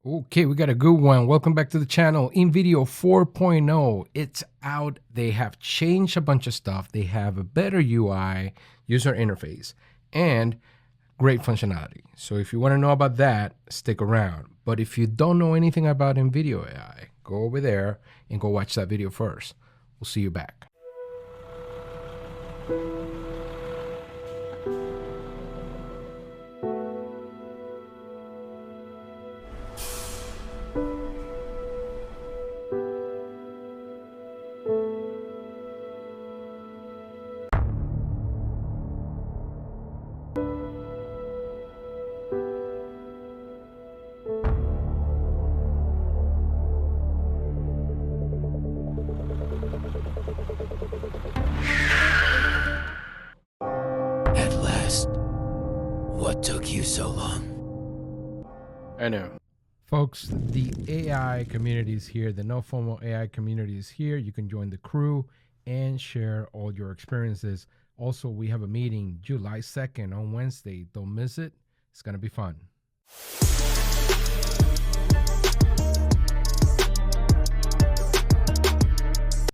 Okay, we got a good one. Welcome back to the channel. Invideo 4.0, it's out. They have changed a bunch of stuff. They have a better UI, user interface, and great functionality. So if you want to know about that, stick around. But if you don't know anything about Invideo AI, go over there and go watch that video first. We'll see you back. At last. What took you so long? I know. Folks, the AI community is here. The No FOMO AI community is here. You can join the crew and share all your experiences. Also, we have a meeting July 2nd on Wednesday. Don't miss it. It's going to be fun.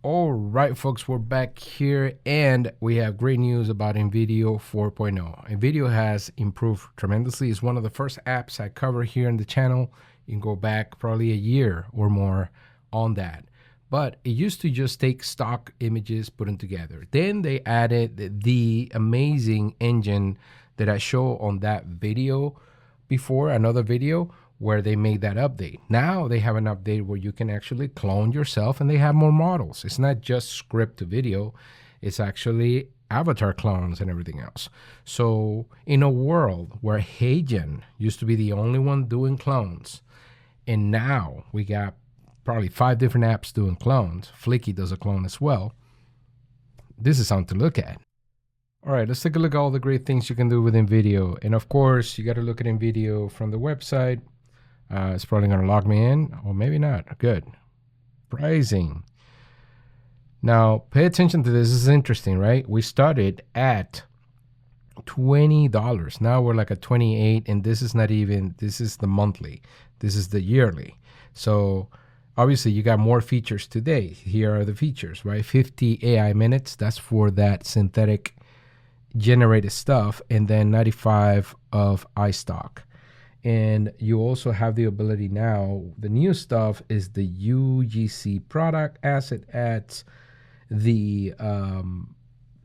All right, folks, we're back here and we have great news about Invideo 4.0. Invideo has improved tremendously. It's one of the first apps I cover here in the channel. You can go back probably a year or more on that. But it used to just take stock images, put them together. Then they added the amazing engine that I show on that video before, another video, where they made that update. Now they have an update where you can actually clone yourself and they have more models. It's not just script to video, it's actually avatar clones and everything else. So in a world where HeyGen used to be the only one doing clones, and now we got probably 5 different apps doing clones, Flicky does a clone as well, this is something to look at. All right, let's take a look at all the great things you can do with Invideo. And of course, you got to look at Invideo from the website. It's probably going to log me in, or maybe not. Good. Pricing. Now, pay attention to this. This is interesting, right? We started at $20. Now we're like at $28, and this is not even, this is the monthly. This is the yearly. So obviously you got more features today. Here are the features, right? 50 AI minutes. That's for that synthetic generated stuff, and then 95 of iStock. And you also have the ability now, the new stuff is the UGC product asset ads, the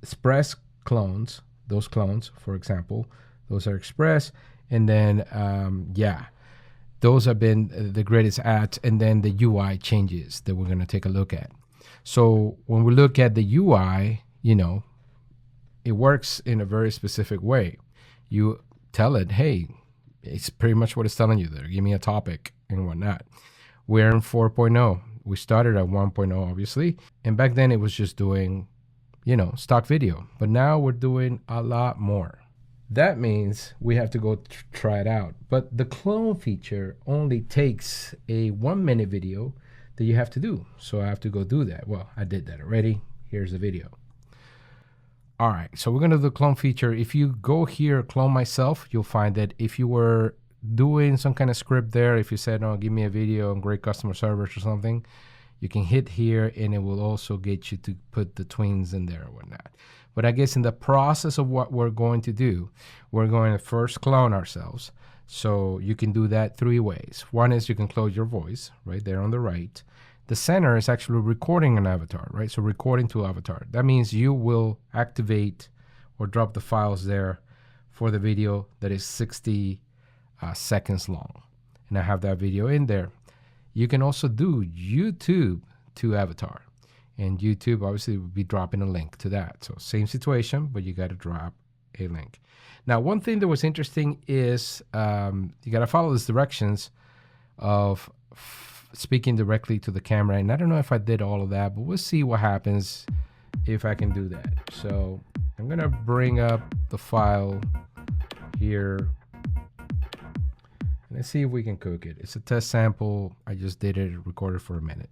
Express clones, those clones, for example, those are Express. And then, yeah, those have been the greatest ads. And then the UI changes that we're going to take a look at. So when we look at the UI, you know, it works in a very specific way. You tell it, hey, it's pretty much what it's telling you there. Give me a topic and whatnot. We're in 4.0. We started at 1.0, obviously. And back then it was just doing, you know, stock video. But now we're doing a lot more. That means we have to go try it out. But the clone feature only takes a 1-minute video that you have to do. So I have to go do that. Well, I did that already. Here's the video. All right, so we're gonna do the clone feature. If you go here, clone myself, you'll find that if you were doing some kind of script there, if you said, oh, give me a video on great customer service or something, you can hit here and it will also get you to put the twins in there or whatnot. But I guess in the process of what we're going to do, we're going to first clone ourselves. So you can do that 3 ways. One is you can close your voice right there on the right. The center is actually recording an avatar, right? So recording to avatar. That means you will activate or drop the files there for the video that is 60 seconds long. And I have that video in there. You can also do YouTube to avatar. And YouTube obviously will be dropping a link to that. So same situation, but you got to drop a link. Now, one thing that was interesting is you got to follow these directions of speaking directly to the camera. And I don't know if I did all of that, but we'll see what happens if I can do that. So I'm going to bring up the file here. Let's see if we can cook it. It's a test sample. I just did it, recorded for a minute.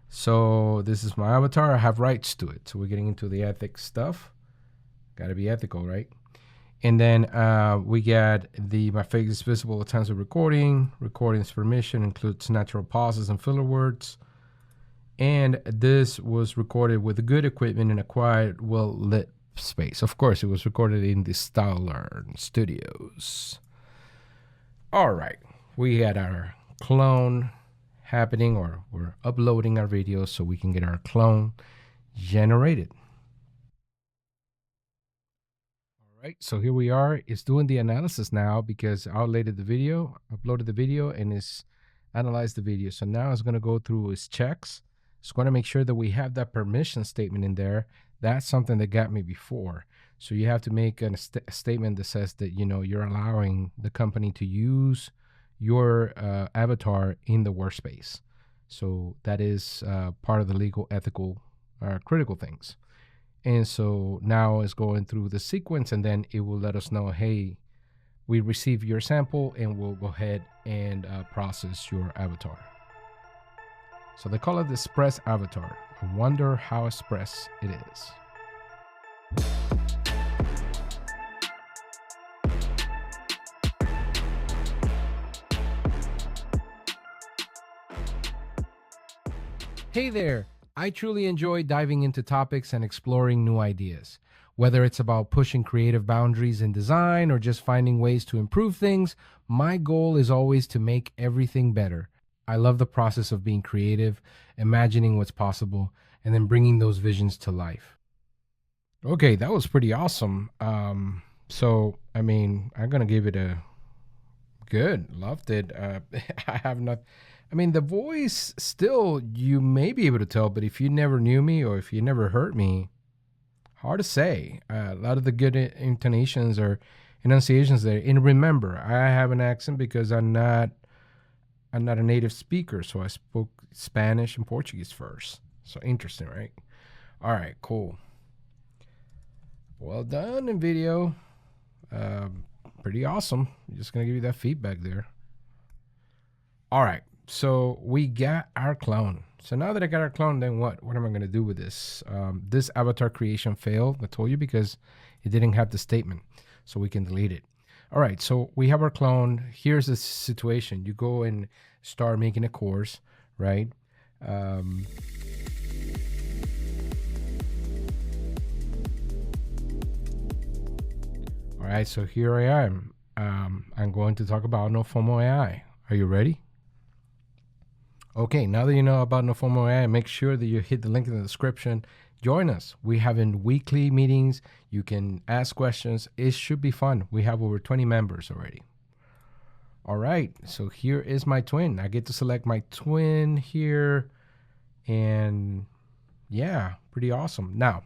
So this is my avatar. I have rights to it. So we're getting into the ethics stuff. Got to be ethical, right? And then we got my face is visible at times of recording. Recording's permission includes natural pauses and filler words. And this was recorded with good equipment in a quiet, well-lit space. Of course, it was recorded in the Stylearn Studios. All right, we had our clone happening, or we're uploading our videos so we can get our clone generated. All right, so here we are. It's doing the analysis now because I uploaded the video, and it's analyzed the video. So now it's going to go through its checks. It's going to make sure that we have that permission statement in there. That's something that got me before. So you have to make a statement that says that, you know, you're allowing the company to use your avatar in the workspace. So that is part of the legal, ethical, critical things. And so now it's going through the sequence, and then it will let us know, hey, we received your sample, and we'll go ahead and process your avatar. So they call it the Express Avatar. I wonder how express it is. Hey there! I truly enjoy diving into topics and exploring new ideas. Whether it's about pushing creative boundaries in design or just finding ways to improve things, my goal is always to make everything better. I love the process of being creative, imagining what's possible, and then bringing those visions to life. Okay, that was pretty awesome. So, I mean, I'm going to give it a good. Loved it. I have not. I mean, the voice still, you may be able to tell, but if you never knew me or if you never heard me, hard to say. A lot of the good intonations or enunciations there. And remember, I have an accent because I'm not a native speaker, so I spoke Spanish and Portuguese first. So interesting, right? All right, cool. Well done, Invideo. Pretty awesome. I'm just gonna give you that feedback there. All right, so we got our clone. So now that I got our clone, then what? What am I gonna do with this? This avatar creation failed, I told you, because it didn't have the statement. So we can delete it. All right, so we have our clone. Here's the situation. You go and start making a course, right? All right, so here I am. I'm going to talk about NoFOMO AI. Are you ready? Okay, now that you know about NoFOMO AI, make sure that you hit the link in the description. Join us. We have weekly meetings. You can ask questions. It should be fun. We have over 20 members already. All right, so here is my twin. I get to select my twin here. And yeah, pretty awesome. Now,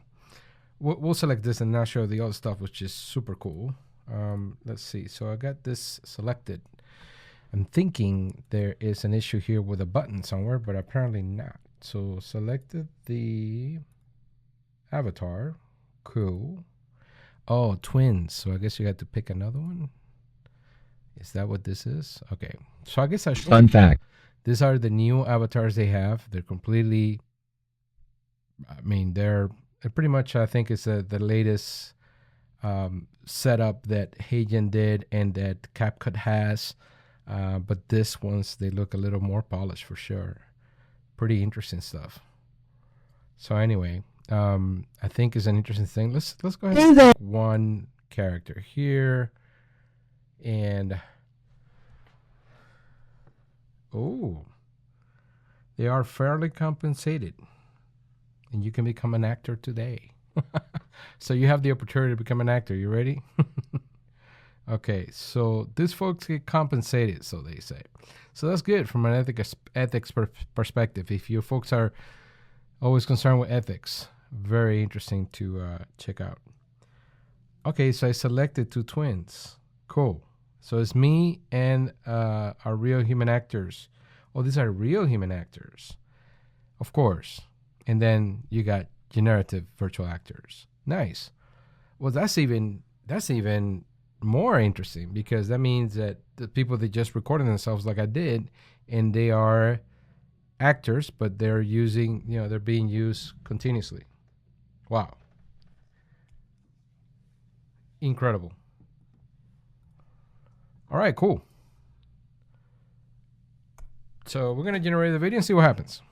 we'll select this and now show the other stuff, which is super cool. Let's see. So I got this selected. I'm thinking there is an issue here with a button somewhere, but apparently not. So selected the avatar. Cool. Oh, twins. So I guess you had to pick another one. Is that what this is? Okay. So I guess I should. Fun fact. These are the new avatars they have. They're completely, I mean, they're pretty much, I think it's the latest setup that Hagen did and that CapCut has. But this ones, they look a little more polished for sure. Pretty interesting stuff. So anyway, I think is an interesting thing. Let's go ahead and pick one character here. And oh, they are fairly compensated. And you can become an actor today. So you have the opportunity to become an actor. You ready? Okay, so these folks get compensated, so they say. So that's good from an ethics perspective. If you folks are always concerned with ethics, very interesting to check out. Okay, so I selected two twins. Cool. So it's me and our real human actors. Oh, these are real human actors. Of course. And then you got generative virtual actors. Nice. Well, that's even more interesting because that means that the people that just recorded themselves like I did, and they are actors, but they're using, they're being used continuously. Wow. Incredible. All right, cool. So we're gonna generate the video and see what happens.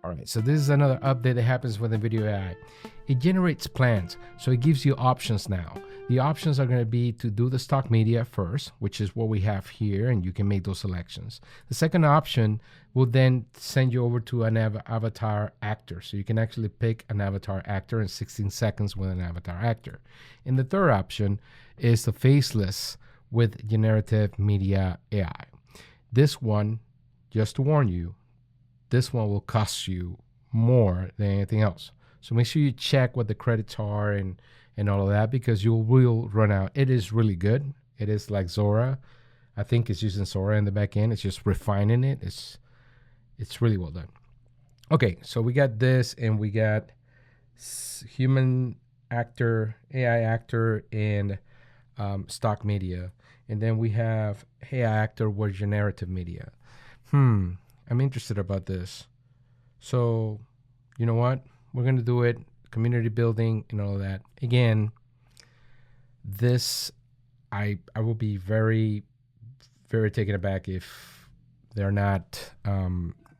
All right, so this is another update that happens with Invideo AI. It generates plans, so it gives you options now. The options are going to be to do the stock media first, which is what we have here, and you can make those selections. The second option will then send you over to an avatar actor, so you can actually pick an avatar actor in 16 seconds with an avatar actor. And the third option is the faceless with generative media AI. This one, just to warn you, this one will cost you more than anything else. So make sure you check what the credits are and all of that, because you will run out. It is really good. It is like Zora. I think it's using Zora in the back end. It's just refining it. It's really well done. Okay, so we got this, and we got human actor, AI actor, and stock media. And then we have AI actor with generative media. I'm interested about this. So, you know what? We're going to do it. Community building and all of that. Again, this, I will be very, very taken aback if they're not,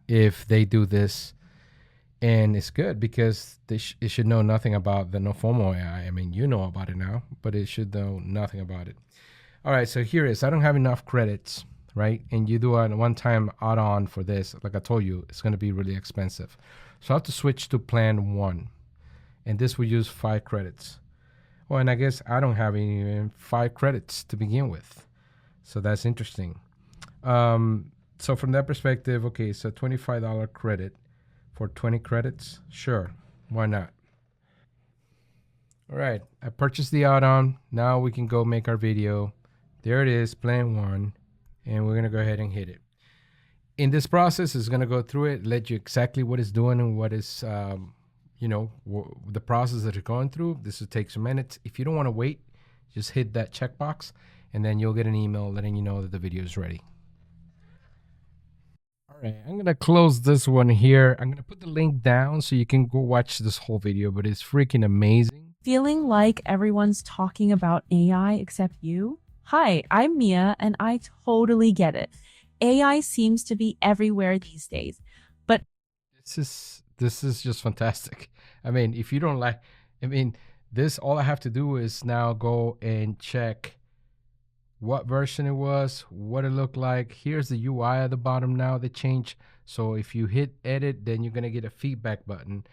if they do this. And it's good because it should know nothing about the NoFomo AI. I mean, you know about it now, but it should know nothing about it. All right, so here is, I don't have enough credits, right? And you do a one-time add-on for this. Like I told you, it's going to be really expensive. So I have to switch to plan 1. And this will use 5 credits. Well, and I guess I don't have even 5 credits to begin with. So that's interesting. So from that perspective, okay, so $25 credit for 20 credits. Sure, why not? All right, I purchased the add-on. Now we can go make our video. There it is, plan 1. And we're gonna go ahead and hit it. In this process, it's gonna go through it, let you exactly what it's doing and what is, the process that you're going through. This will take some minutes. If you don't wanna wait, just hit that checkbox, and then you'll get an email letting you know that the video is ready. All right, I'm gonna close this one here. I'm gonna put the link down so you can go watch this whole video, but it's freaking amazing. Feeling like everyone's talking about AI except you? Hi, I'm Mia, and I totally get it. AI seems to be everywhere these days, but this is just fantastic. I mean, if you don't like, I mean, this, all I have to do is now go and check what version it was, what it looked like. Here's the UI at the bottom now, they changed. So if you hit edit, then you're gonna get a feedback button.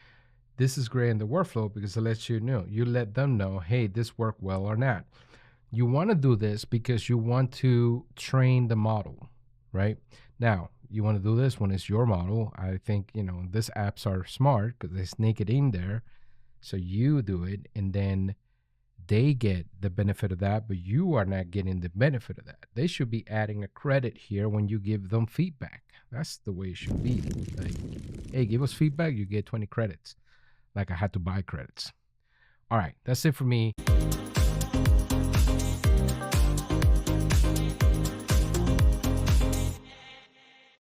This is great in the workflow because it lets you know, you let them know, hey, this worked well or not. You want to do this because you want to train the model, right? Now, you want to do this when it's your model. I think, these apps are smart because they sneak it in there. So you do it, and then they get the benefit of that, but you are not getting the benefit of that. They should be adding a credit here when you give them feedback. That's the way it should be. Like, hey, give us feedback, you get 20 credits. Like I had to buy credits. All right, that's it for me.